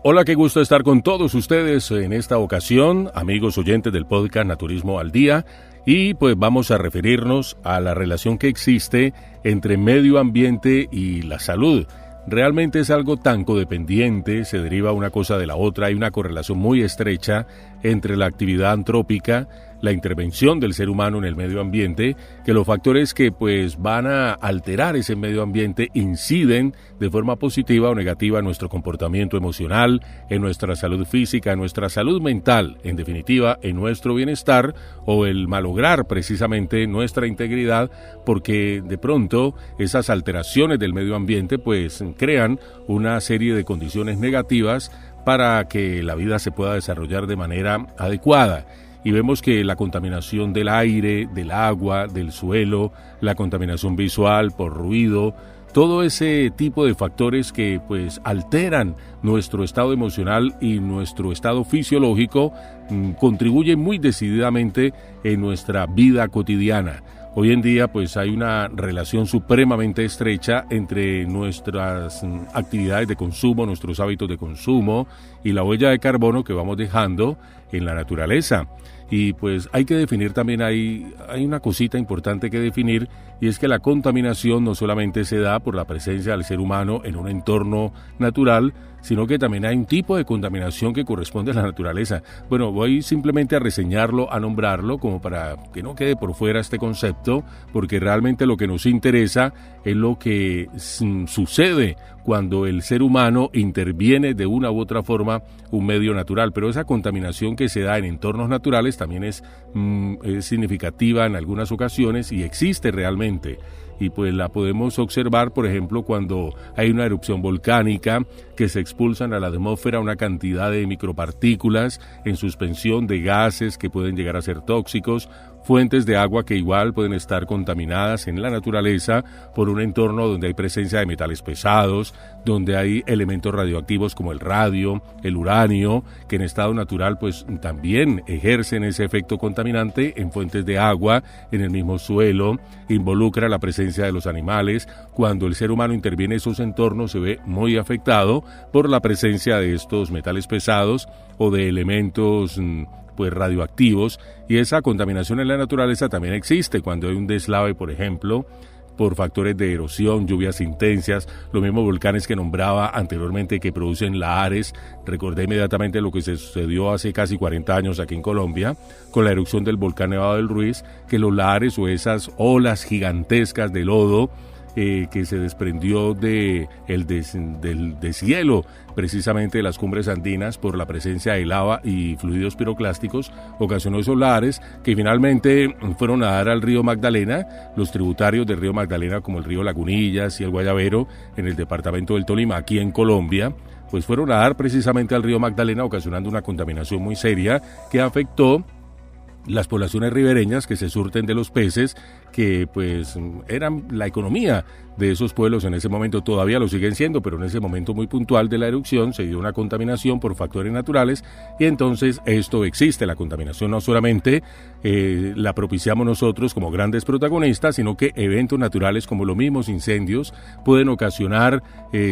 Hola, qué gusto estar con todos ustedes en esta ocasión, amigos oyentes del podcast Naturismo al Día, y pues vamos a referirnos a la relación que existe entre medio ambiente y la salud. Realmente es algo tan codependiente, se deriva una cosa de la otra, hay una correlación muy estrecha entre la actividad antrópica, la intervención del ser humano en el medio ambiente, que los factores que pues van a alterar ese medio ambiente inciden de forma positiva o negativa en nuestro comportamiento emocional, en nuestra salud física, en nuestra salud mental, en definitiva, en nuestro bienestar o el malograr precisamente nuestra integridad, porque de pronto esas alteraciones del medio ambiente pues crean una serie de condiciones negativas para que la vida se pueda desarrollar de manera adecuada. Y vemos que la contaminación del aire, del agua, del suelo, la contaminación visual por ruido, todo ese tipo de factores que pues alteran nuestro estado emocional y nuestro estado fisiológico contribuyen muy decididamente en nuestra vida cotidiana. Hoy en día pues hay una relación supremamente estrecha entre nuestras actividades de consumo, nuestros hábitos de consumo y la huella de carbono que vamos dejando en la naturaleza. Y pues hay que definir también, hay una cosita importante que definir, y es que la contaminación no solamente se da por la presencia del ser humano en un entorno natural, sino que también hay un tipo de contaminación que corresponde a la naturaleza. Bueno, voy simplemente a reseñarlo, a nombrarlo, como para que no quede por fuera este concepto, porque realmente lo que nos interesa es lo que sucede cuando el ser humano interviene de una u otra forma un medio natural. Pero esa contaminación que se da en entornos naturales también es significativa en algunas ocasiones y existe realmente. Y pues la podemos observar, por ejemplo, cuando hay una erupción volcánica que se expulsan a la atmósfera una cantidad de micropartículas en suspensión de gases que pueden llegar a ser tóxicos, fuentes de agua que igual pueden estar contaminadas en la naturaleza por un entorno donde hay presencia de metales pesados, donde hay elementos radioactivos como el radio, el uranio, que en estado natural pues también ejercen ese efecto contaminante en fuentes de agua, en el mismo suelo, involucra la presencia de los animales. Cuando el ser humano interviene en esos entornos se ve muy afectado por la presencia de estos metales pesados o de elementos pues radioactivos, y esa contaminación en la naturaleza también existe cuando hay un deslave, por ejemplo, por factores de erosión, lluvias intensas, los mismos volcanes que nombraba anteriormente que producen lahares. Recordé inmediatamente lo que se sucedió hace casi 40 años aquí en Colombia con la erupción del volcán Nevado del Ruiz, que los lahares o esas olas gigantescas de lodo que se desprendió del deshielo precisamente de las cumbres andinas por la presencia de lava y fluidos piroclásticos, ocasionó esos lahares que finalmente fueron a dar al río Magdalena, los tributarios del río Magdalena como el río Lagunillas y el Guayabero en el departamento del Tolima, aquí en Colombia, pues fueron a dar precisamente al río Magdalena, ocasionando una contaminación muy seria que afectó las poblaciones ribereñas que se surten de los peces, que pues eran la economía de esos pueblos en ese momento, todavía lo siguen siendo, pero en ese momento muy puntual de la erupción se dio una contaminación por factores naturales y entonces esto existe. La contaminación no solamente la propiciamos nosotros como grandes protagonistas, sino que eventos naturales como los mismos incendios pueden ocasionar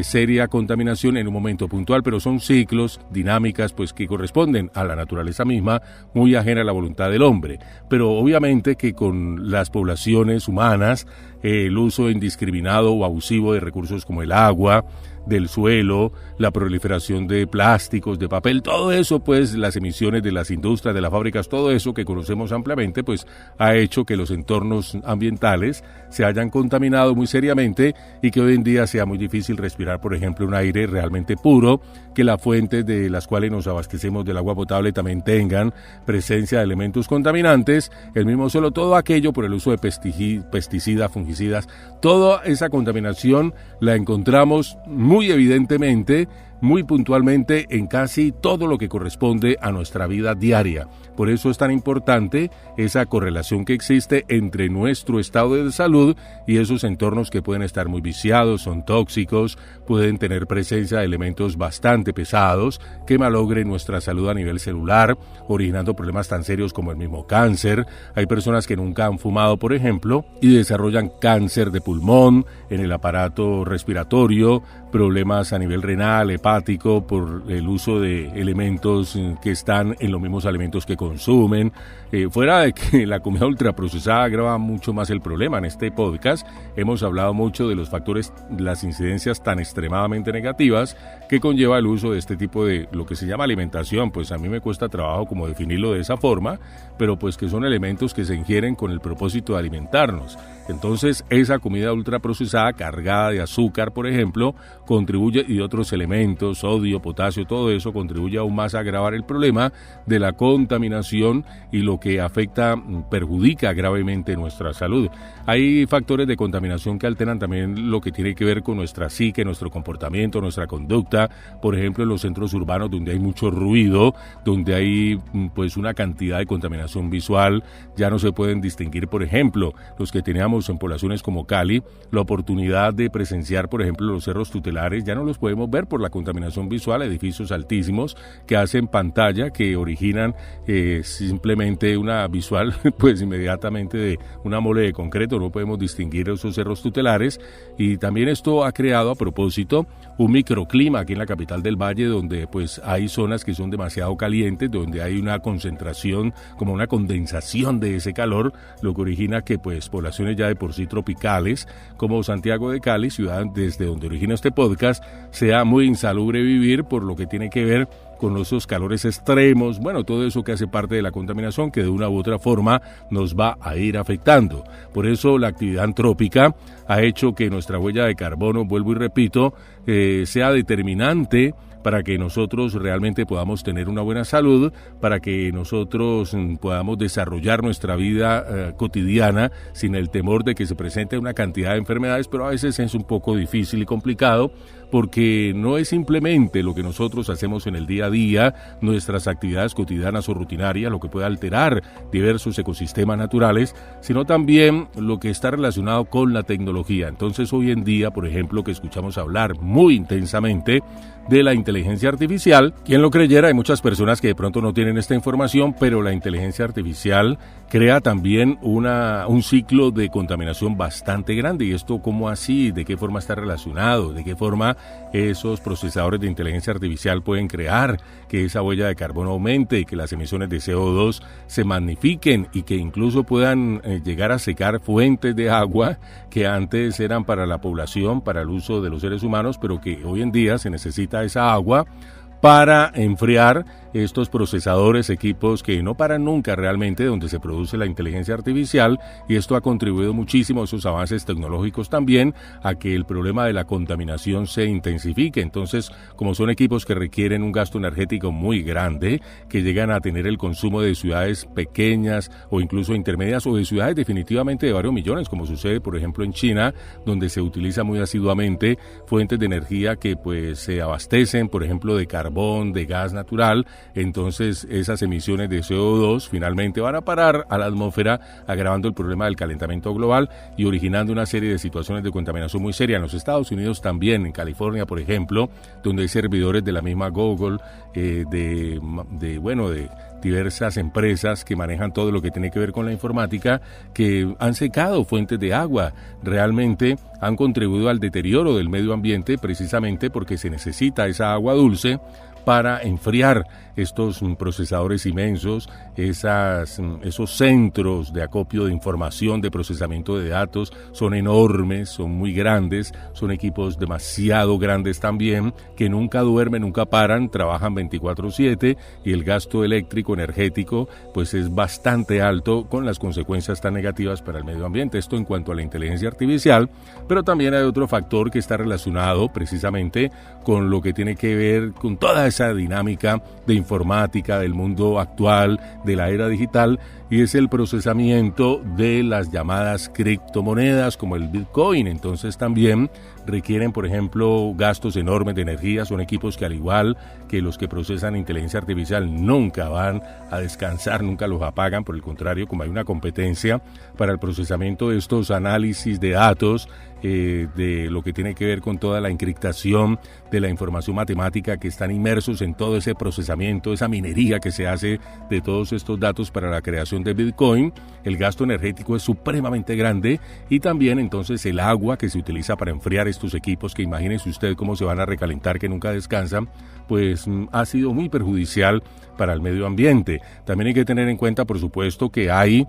seria contaminación en un momento puntual, pero son ciclos, dinámicas pues que corresponden a la naturaleza misma, muy ajena a la voluntad del hombre. Pero obviamente que con las poblaciones humanas, el uso indiscriminado o abusivo de recursos como el agua, del suelo, la proliferación de plásticos, de papel, todo eso, pues las emisiones de las industrias, de las fábricas, todo eso que conocemos ampliamente, pues ha hecho que los entornos ambientales se hayan contaminado muy seriamente y que hoy en día sea muy difícil respirar, por ejemplo, un aire realmente puro, que las fuentes de las cuales nos abastecemos del agua potable también tengan presencia de elementos contaminantes, el mismo suelo, todo aquello por el uso de pesticidas, fungicidas, toda esa contaminación la encontramos muy evidentemente, muy puntualmente en casi todo lo que corresponde a nuestra vida diaria. Por eso es tan importante esa correlación que existe entre nuestro estado de salud y esos entornos que pueden estar muy viciados, son tóxicos, pueden tener presencia de elementos bastante pesados que malogren nuestra salud a nivel celular, originando problemas tan serios como el mismo cáncer. Hay personas que nunca han fumado, por ejemplo, y desarrollan cáncer de pulmón, en el aparato respiratorio, problemas a nivel renal, hepático, hepático por el uso de elementos que están en los mismos alimentos que consumen. Fuera de que la comida ultraprocesada agrava mucho más el problema. En este podcast hemos hablado mucho de los factores, las incidencias tan extremadamente negativas que conlleva el uso de este tipo de lo que se llama alimentación. Pues a mí me cuesta trabajo como definirlo de esa forma, pero pues que son elementos que se ingieren con el propósito de alimentarnos. Entonces esa comida ultraprocesada cargada de azúcar, por ejemplo, contribuye, y otros elementos, sodio, potasio, todo eso contribuye aún más a agravar el problema de la contaminación y lo que afecta, perjudica gravemente nuestra salud. Hay factores de contaminación que alteran también lo que tiene que ver con nuestra psique, nuestro comportamiento, nuestra conducta. Por ejemplo, en los centros urbanos donde hay mucho ruido, donde hay pues una cantidad de contaminación visual, ya no se pueden distinguir, por ejemplo, los que teníamos en poblaciones como Cali, la oportunidad de presenciar, por ejemplo, los cerros tutelares, ya no los podemos ver por la contaminación visual, edificios altísimos que hacen pantalla, que originan simplemente una visual, pues inmediatamente de una mole de concreto, no podemos distinguir esos cerros tutelares. Y también esto ha creado a propósito un microclima aquí en la capital del Valle, donde pues hay zonas que son demasiado calientes, donde hay una concentración, como una condensación de ese calor, lo que origina que pues poblaciones ya de por sí tropicales, como Santiago de Cali, ciudad desde donde origina este podcast, sea muy insalubre vivir por lo que tiene que ver con esos calores extremos, bueno, todo eso que hace parte de la contaminación que de una u otra forma nos va a ir afectando. Por eso la actividad antrópica ha hecho que nuestra huella de carbono, vuelvo y repito, sea determinante para que nosotros realmente podamos tener una buena salud, para que nosotros podamos desarrollar nuestra vida cotidiana sin el temor de que se presente una cantidad de enfermedades, pero a veces es un poco difícil y complicado porque no es simplemente lo que nosotros hacemos en el día a día, nuestras actividades cotidianas o rutinarias, lo que puede alterar diversos ecosistemas naturales, sino también lo que está relacionado con la tecnología. Entonces hoy en día, por ejemplo, que escuchamos hablar muy intensamente de la inteligencia artificial, quien lo creyera, hay muchas personas que de pronto no tienen esta información, pero la inteligencia artificial crea también un ciclo de contaminación bastante grande. ¿Y esto cómo así? ¿De qué forma está relacionado? ¿De qué forma esos procesadores de inteligencia artificial pueden crear que esa huella de carbono aumente y que las emisiones de CO2 se magnifiquen y que incluso puedan llegar a secar fuentes de agua que antes eran para la población, para el uso de los seres humanos, pero que hoy en día se necesita esa agua para enfriar estos procesadores, equipos que no paran nunca realmente, donde se produce la inteligencia artificial, y esto ha contribuido muchísimo a esos avances tecnológicos también, a que el problema de la contaminación se intensifique. Entonces, como son equipos que requieren un gasto energético muy grande, que llegan a tener el consumo de ciudades pequeñas o incluso intermedias, o de ciudades definitivamente de varios millones, como sucede por ejemplo en China, donde se utiliza muy asiduamente fuentes de energía que pues se abastecen, por ejemplo, de carbón, de gas natural. Entonces esas emisiones de CO2 finalmente van a parar a la atmósfera, agravando el problema del calentamiento global y originando una serie de situaciones de contaminación muy seria. En los Estados Unidos también, en California por ejemplo, donde hay servidores de la misma Google, de diversas empresas que manejan todo lo que tiene que ver con la informática, que han secado fuentes de agua, realmente han contribuido al deterioro del medio ambiente precisamente porque se necesita esa agua dulce para enfriar estos procesadores inmensos, esos centros de acopio de información, de procesamiento de datos, son enormes, son muy grandes, son equipos demasiado grandes también, que nunca duermen, nunca paran, trabajan 24/7 y el gasto eléctrico, energético, pues es bastante alto, con las consecuencias tan negativas para el medio ambiente. Esto en cuanto a la inteligencia artificial, pero también hay otro factor que está relacionado precisamente con lo que tiene que ver con toda esa dinámica de informática del mundo actual, de la era digital, y es el procesamiento de las llamadas criptomonedas como el Bitcoin. Entonces también requieren, por ejemplo, gastos enormes de energía. Son equipos que, al igual que los que procesan inteligencia artificial, nunca van a descansar, nunca los apagan. Por el contrario, como hay una competencia para el procesamiento de estos análisis de datos, de lo que tiene que ver con toda la encriptación de la información matemática, que están inmersos en todo ese procesamiento, esa minería que se hace de todos estos datos para la creación de Bitcoin. El gasto energético es supremamente grande, y también entonces el agua que se utiliza para enfriar estos equipos, que imagínense usted cómo se van a recalentar, que nunca descansan, pues ha sido muy perjudicial para el medio ambiente. También hay que tener en cuenta, por supuesto, que hay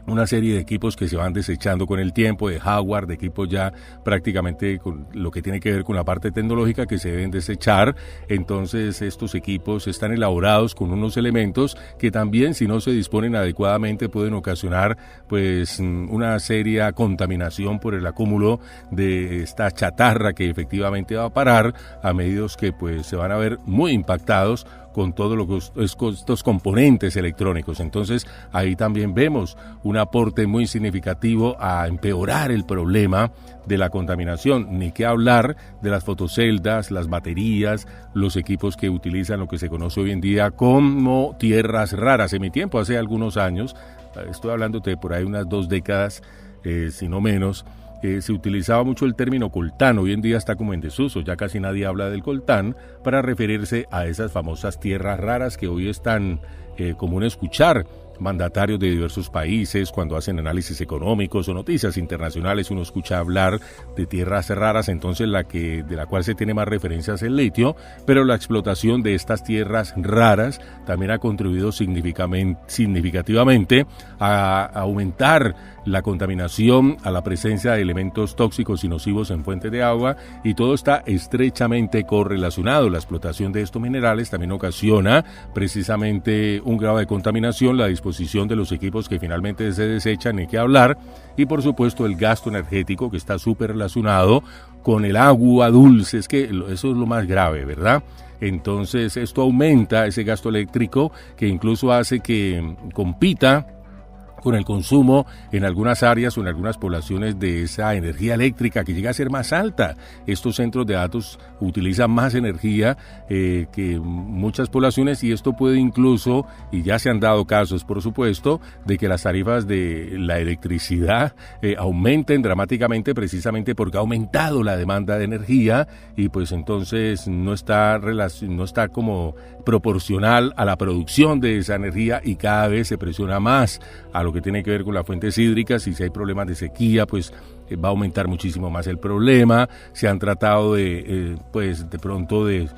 una serie de equipos que se van desechando con el tiempo, de hardware, de equipos ya prácticamente con lo que tiene que ver con la parte tecnológica, que se deben desechar. Entonces estos equipos están elaborados con unos elementos que también, si no se disponen adecuadamente, pueden ocasionar pues una seria contaminación por el acúmulo de esta chatarra, que efectivamente va a parar a medios que pues se van a ver muy impactados con todos estos componentes electrónicos. Entonces ahí también vemos un aporte muy significativo a empeorar el problema de la contaminación. Ni qué hablar de las fotoceldas, las baterías, los equipos que utilizan lo que se conoce hoy en día como tierras raras. En mi tiempo, hace algunos años, estoy hablando de por ahí unas 2 décadas, si no menos, se utilizaba mucho el término coltán. Hoy en día está como en desuso, ya casi nadie habla del coltán para referirse a esas famosas tierras raras que hoy es tan común escuchar. Mandatarios de diversos países, cuando hacen análisis económicos o noticias internacionales, uno escucha hablar de tierras raras. Entonces de la cual se tiene más referencia es el litio, pero la explotación de estas tierras raras también ha contribuido significativamente a aumentar la contaminación, a la presencia de elementos tóxicos y nocivos en fuentes de agua, y todo está estrechamente correlacionado. La explotación de estos minerales también ocasiona precisamente un grado de contaminación, la disposición de los equipos que finalmente se desechan, ni qué hablar, y por supuesto el gasto energético, que está súper relacionado con el agua dulce. Es que eso es lo más grave, ¿verdad? Entonces esto aumenta ese gasto eléctrico, que incluso hace que compita con el consumo en algunas áreas o en algunas poblaciones de esa energía eléctrica, que llega a ser más alta. Estos centros de datos utilizan más energía que muchas poblaciones, y esto puede incluso, y ya se han dado casos por supuesto, de que las tarifas de la electricidad aumenten dramáticamente, precisamente porque ha aumentado la demanda de energía, y pues entonces no está como proporcional a la producción de esa energía, y cada vez se presiona más a lo que tiene que ver con las fuentes hídricas, y si hay problemas de sequía, pues va a aumentar muchísimo más el problema. Se han tratado de pronto de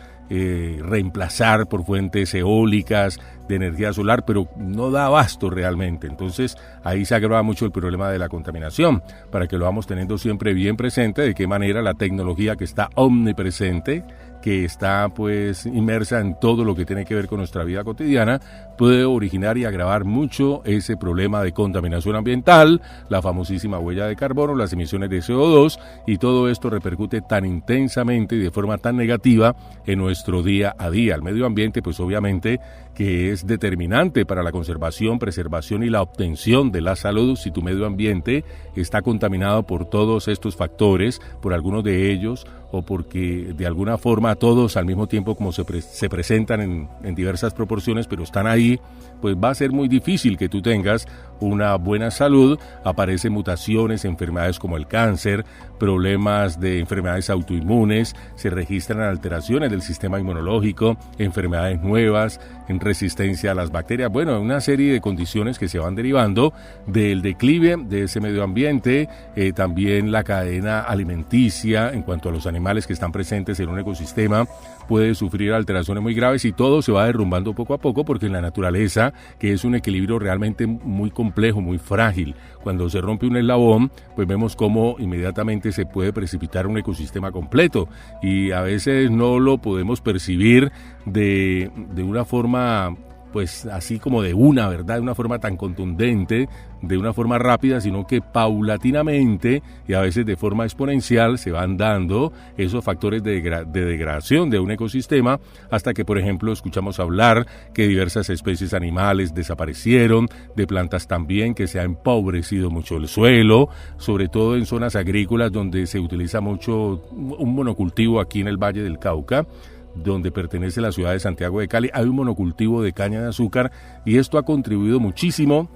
reemplazar por fuentes eólicas, de energía solar, pero no da abasto realmente. Entonces ahí se agrava mucho el problema de la contaminación, para que lo vamos teniendo siempre bien presente, de qué manera la tecnología, que está omnipresente, que está pues inmersa en todo lo que tiene que ver con nuestra vida cotidiana, puede originar y agravar mucho ese problema de contaminación ambiental, la famosísima huella de carbono, las emisiones de CO2, y todo esto repercute tan intensamente y de forma tan negativa en nuestro día a día. El medio ambiente, pues obviamente que es determinante para la conservación, preservación y la obtención de la salud. Si tu medio ambiente está contaminado por todos estos factores, por algunos de ellos, o porque de alguna forma todos al mismo tiempo como se presentan en diversas proporciones, pero están ahí, pues va a ser muy difícil que tú tengas una buena salud. Aparecen mutaciones, enfermedades como el cáncer, problemas de enfermedades autoinmunes, se registran alteraciones del sistema inmunológico, enfermedades nuevas, en resistencia a las bacterias. Bueno, una serie de condiciones que se van derivando del declive de ese medio ambiente, también la cadena alimenticia en cuanto a los animales que están presentes en un ecosistema puede sufrir alteraciones muy graves, y todo se va derrumbando poco a poco, porque en la naturaleza, que es un equilibrio realmente muy complejo, muy frágil, cuando se rompe un eslabón, pues vemos cómo inmediatamente se puede precipitar un ecosistema completo, y a veces no lo podemos percibir de una forma pues así como de una, ¿verdad? De una forma tan contundente, de una forma rápida, sino que paulatinamente y a veces de forma exponencial se van dando esos factores de degradación de un ecosistema, hasta que, por ejemplo, escuchamos hablar que diversas especies animales desaparecieron, de plantas también, que se ha empobrecido mucho el suelo, sobre todo en zonas agrícolas donde se utiliza mucho un monocultivo. Aquí en el Valle del Cauca, donde pertenece la ciudad de Santiago de Cali, hay un monocultivo de caña de azúcar, y esto ha contribuido muchísimo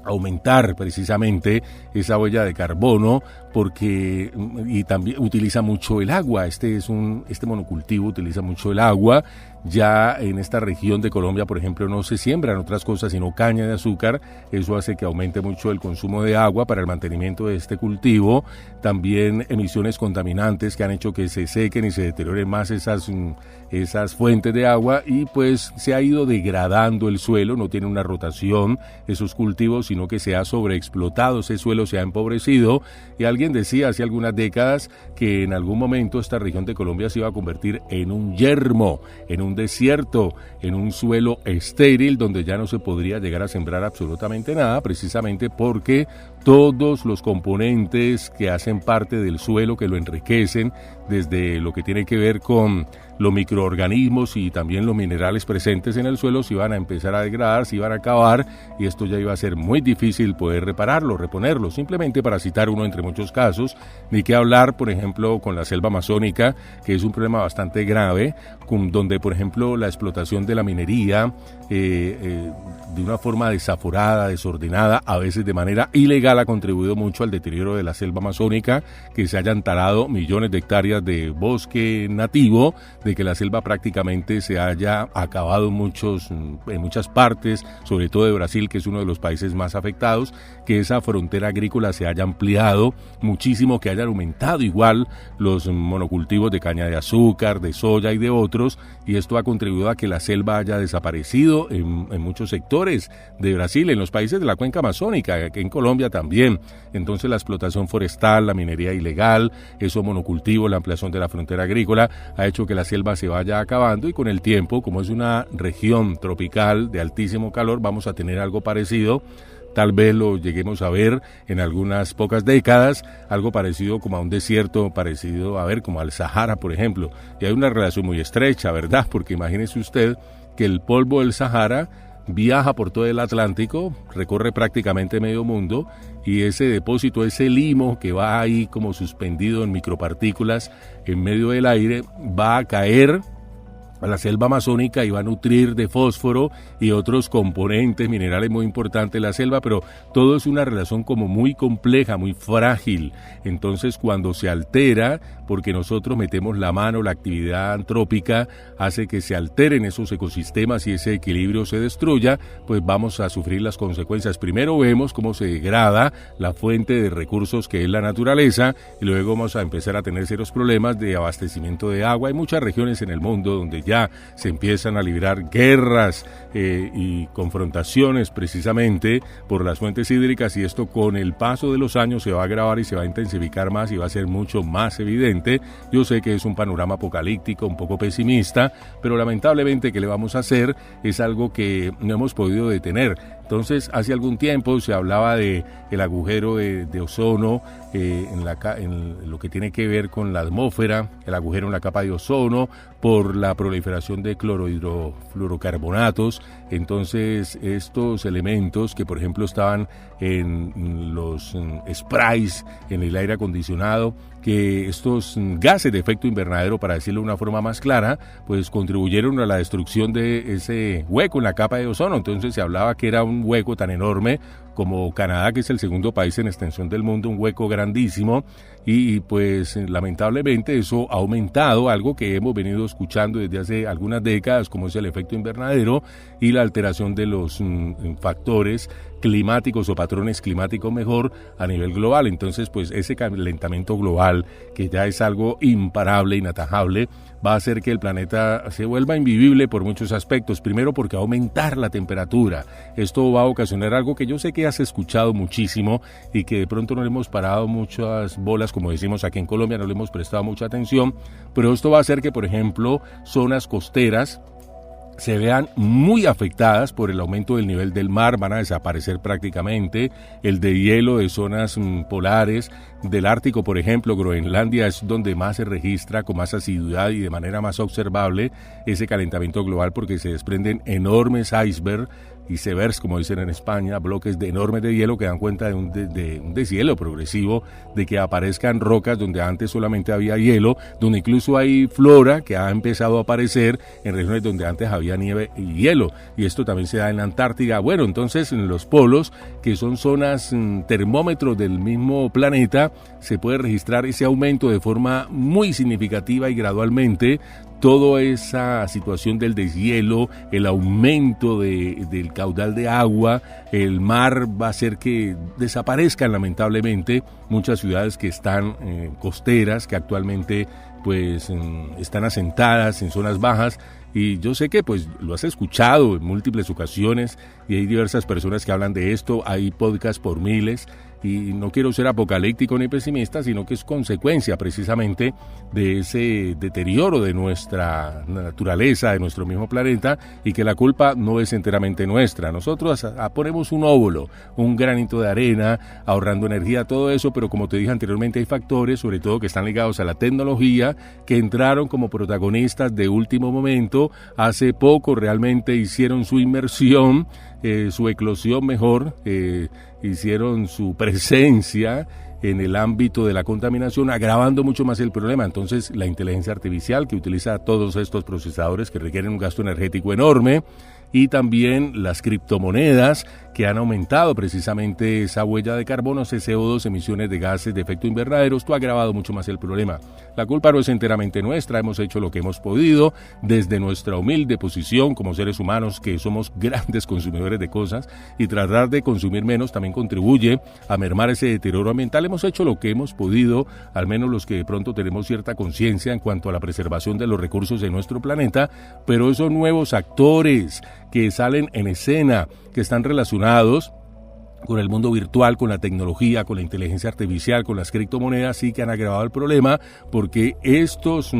a aumentar precisamente esa huella de carbono, porque y también utiliza mucho el agua. Este monocultivo utiliza mucho el agua. Ya en esta región de Colombia, por ejemplo, no se siembran otras cosas sino caña de azúcar. Eso hace que aumente mucho el consumo de agua para el mantenimiento de este cultivo. También emisiones contaminantes que han hecho que se sequen y se deterioren más esas fuentes de agua, y pues se ha ido degradando el suelo. No tiene una rotación esos cultivos, sino que se ha sobreexplotado ese suelo, se ha empobrecido. Y alguien decía hace algunas décadas que en algún momento esta región de Colombia se iba a convertir en un yermo, en un desierto, en un suelo estéril donde ya no se podría llegar a sembrar absolutamente nada, precisamente porque todos los componentes que hacen parte del suelo, que lo enriquecen, desde lo que tiene que ver con los microorganismos y también los minerales presentes en el suelo, se iban a empezar a degradar, se iban a acabar, y esto ya iba a ser muy difícil poder repararlo, reponerlo, simplemente para citar uno entre muchos casos. Ni que hablar, por ejemplo, con la selva amazónica, que es un problema bastante grave, donde, por ejemplo, la explotación de la minería de una forma desaforada, desordenada, a veces de manera ilegal, ha contribuido mucho al deterioro de la selva amazónica, que se hayan talado millones de hectáreas de bosque nativo, de que la selva prácticamente se haya acabado en muchas partes, sobre todo de Brasil, que es uno de los países más afectados, que esa frontera agrícola se haya ampliado muchísimo, que hayan aumentado igual los monocultivos de caña de azúcar, de soya y de otros, y esto ha contribuido a que la selva haya desaparecido en muchos sectores de Brasil, en los países de la cuenca amazónica, en Colombia también. Entonces la explotación forestal, la minería ilegal, esos monocultivos, la ampliación de la frontera agrícola ha hecho que la selva se vaya acabando, y con el tiempo, como es una región tropical de altísimo calor, vamos a tener algo parecido. Tal vez lo lleguemos a ver en algunas pocas décadas, algo parecido como a un desierto, parecido como al Sahara, por ejemplo. Y hay una relación muy estrecha, ¿verdad? Porque imagínese usted que el polvo del Sahara viaja por todo el Atlántico, recorre prácticamente medio mundo, y ese depósito, ese limo que va ahí como suspendido en micropartículas en medio del aire, va a caer a la selva amazónica y va a nutrir de fósforo y otros componentes minerales muy importantes de la selva, pero todo es una relación como muy compleja, muy frágil. Entonces, cuando se altera, porque nosotros metemos la mano, la actividad antrópica hace que se alteren esos ecosistemas y ese equilibrio se destruya, pues vamos a sufrir las consecuencias. Primero vemos cómo se degrada la fuente de recursos que es la naturaleza, y luego vamos a empezar a tener serios problemas de abastecimiento de agua. Hay muchas regiones en el mundo donde ya se empiezan a librar guerras y confrontaciones precisamente por las fuentes hídricas, y esto con el paso de los años se va a agravar y se va a intensificar más y va a ser mucho más evidente. Yo sé que es un panorama apocalíptico, un poco pesimista, pero lamentablemente, ¿qué le vamos a hacer? Es algo que no hemos podido detener. Entonces, hace algún tiempo se hablaba de el agujero de ozono en lo que tiene que ver con la atmósfera, el agujero en la capa de ozono, por la proliferación de clorhidrofluorocarbonatos. Entonces, estos elementos que, por ejemplo, estaban en los sprays, en el aire acondicionado, que estos gases de efecto invernadero, para decirlo de una forma más clara, pues contribuyeron a la destrucción de ese hueco en la capa de ozono. Entonces se hablaba que era un hueco tan enorme como Canadá, que es el segundo país en extensión del mundo, un hueco grandísimo, y pues lamentablemente eso ha aumentado, algo que hemos venido escuchando desde hace algunas décadas, como es el efecto invernadero y la alteración de los factores climáticos o patrones climáticos mejor a nivel global. Entonces, pues ese calentamiento global, que ya es algo imparable, inatajable, va a hacer que el planeta se vuelva invivible por muchos aspectos. Primero, porque va a aumentar la temperatura. Esto va a ocasionar algo que yo sé que has escuchado muchísimo y que de pronto no le hemos parado muchas bolas, como decimos aquí en Colombia, no le hemos prestado mucha atención, pero esto va a hacer que, por ejemplo, zonas costeras se vean muy afectadas por el aumento del nivel del mar, van a desaparecer prácticamente. El deshielo de zonas polares del Ártico, por ejemplo, Groenlandia, es donde más se registra con más asiduidad y de manera más observable ese calentamiento global, porque se desprenden enormes icebergs icebergs, como dicen en España, bloques enormes de hielo que dan cuenta de un deshielo progresivo, de que aparezcan rocas donde antes solamente había hielo, donde incluso hay flora que ha empezado a aparecer en regiones donde antes había nieve y hielo, y esto también se da en la Antártida. Bueno, entonces en los polos, que son zonas termómetros del mismo planeta, se puede registrar ese aumento de forma muy significativa y gradualmente. Toda esa situación del deshielo, el aumento del caudal de agua, el mar va a hacer que desaparezcan lamentablemente muchas ciudades que están costeras, que actualmente pues están asentadas en zonas bajas. Y yo sé que pues lo has escuchado en múltiples ocasiones y hay diversas personas que hablan de esto, hay podcasts por miles. Y no quiero ser apocalíptico ni pesimista, sino que es consecuencia precisamente de ese deterioro de nuestra naturaleza, de nuestro mismo planeta, y que la culpa no es enteramente nuestra. Nosotros ponemos un óvulo, un granito de arena, ahorrando energía, todo eso, pero como te dije anteriormente, hay factores, sobre todo que están ligados a la tecnología, que entraron como protagonistas de último momento. Hace poco realmente hicieron su inmersión, su eclosión mejor, hicieron su presencia en el ámbito de la contaminación, agravando mucho más el problema. Entonces, la inteligencia artificial que utiliza todos estos procesadores que requieren un gasto energético enorme, y también las criptomonedas que han aumentado precisamente esa huella de carbono, CO2, emisiones de gases de efecto invernadero. Esto ha agravado mucho más el problema. La culpa no es enteramente nuestra, hemos hecho lo que hemos podido desde nuestra humilde posición como seres humanos, que somos grandes consumidores de cosas, y tratar de consumir menos también contribuye a mermar ese deterioro ambiental. Hemos hecho lo que hemos podido, al menos los que de pronto tenemos cierta conciencia en cuanto a la preservación de los recursos de nuestro planeta, pero esos nuevos actores que salen en escena, que están relacionados con el mundo virtual, con la tecnología, con la inteligencia artificial, con las criptomonedas, sí que han agravado el problema, porque estos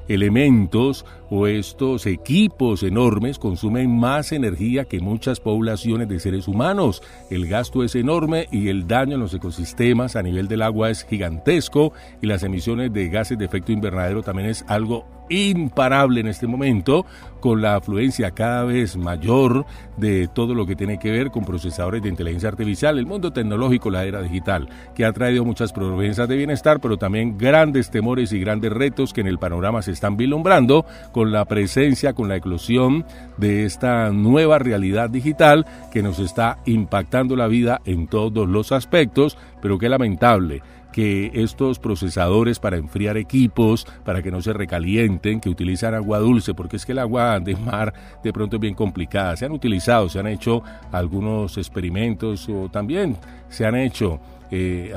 elementos o estos equipos enormes consumen más energía que muchas poblaciones de seres humanos. El gasto es enorme y el daño en los ecosistemas a nivel del agua es gigantesco, y las emisiones de gases de efecto invernadero también es algo imparable en este momento, con la afluencia cada vez mayor de todo lo que tiene que ver con procesadores de inteligencia artificial, el mundo tecnológico, la era digital, que ha traído muchas promesas de bienestar, pero también grandes temores y grandes retos que en el panorama se están vislumbrando con la presencia, con la eclosión de esta nueva realidad digital que nos está impactando la vida en todos los aspectos. Pero qué lamentable que estos procesadores para enfriar equipos, para que no se recalienten, que utilizan agua dulce, porque es que el agua de mar de pronto es bien complicada. Se han utilizado, se han hecho algunos experimentos, o también se han hecho se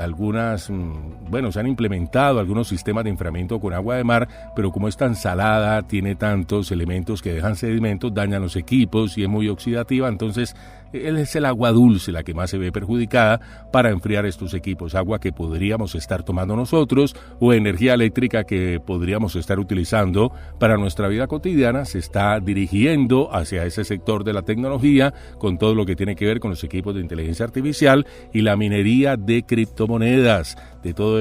han implementado algunos sistemas de enfriamiento con agua de mar, pero como es tan salada, tiene tantos elementos que dejan sedimentos, dañan los equipos y es muy oxidativa, entonces es el agua dulce la que más se ve perjudicada para enfriar estos equipos, agua que podríamos estar tomando nosotros o energía eléctrica que podríamos estar utilizando para nuestra vida cotidiana. Se está dirigiendo hacia ese sector de la tecnología con todo lo que tiene que ver con los equipos de inteligencia artificial y la minería de criptomonedas, de todo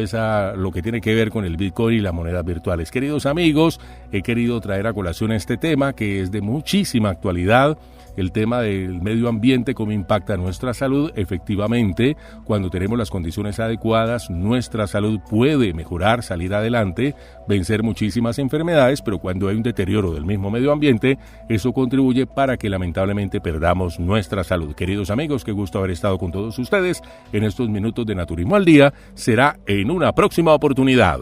lo que tiene que ver con el Bitcoin y las monedas virtuales. Queridos amigos, he querido traer a colación este tema que es de muchísima actualidad, el tema del medio ambiente, cómo impacta nuestra salud. Efectivamente, cuando tenemos las condiciones adecuadas, nuestra salud puede mejorar, salir adelante, vencer muchísimas enfermedades, pero cuando hay un deterioro del mismo medio ambiente, eso contribuye para que lamentablemente perdamos nuestra salud. Queridos amigos, qué gusto haber estado con todos ustedes en estos minutos de Naturismo al Día. Será en una próxima oportunidad.